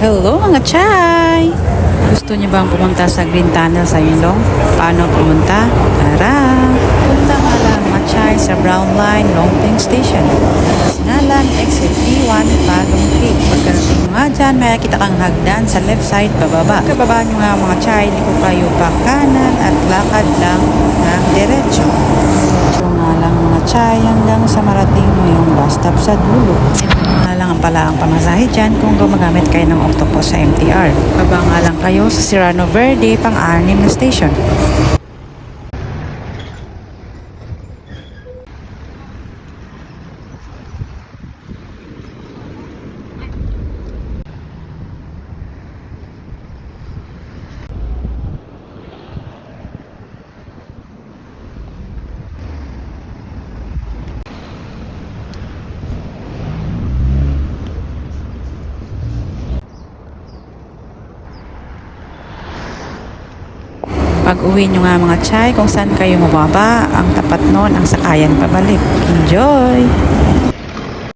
Hello mga chay! Gusto niyo bang pumunta sa Green Tunnel sa Yulong? Paano pumunta? Tara! Punta nga lang mga chay sa Brown Line Longping Station. Sinalan, exit P1, Bagong Creek. Pagkarating mo nga dyan, may kita kang hagdan sa left side bababa. Kababa nyo nga mga chay, liko kayo pa kanan at lakad lang ng diretsyo. So nga lang mga chay hanggang sa marating mo yung bus stop sa dulo. Lang pala ang pamasahe dyan kung gumagamit kayo ng Octopus sa MTR. Baba nga lang kayo sa Serrano Verde, pang-anim na station. Pag uwi nyo nga mga chay, kung saan kayo mababa, ang tapat nun ang sakayan pabalik. Enjoy!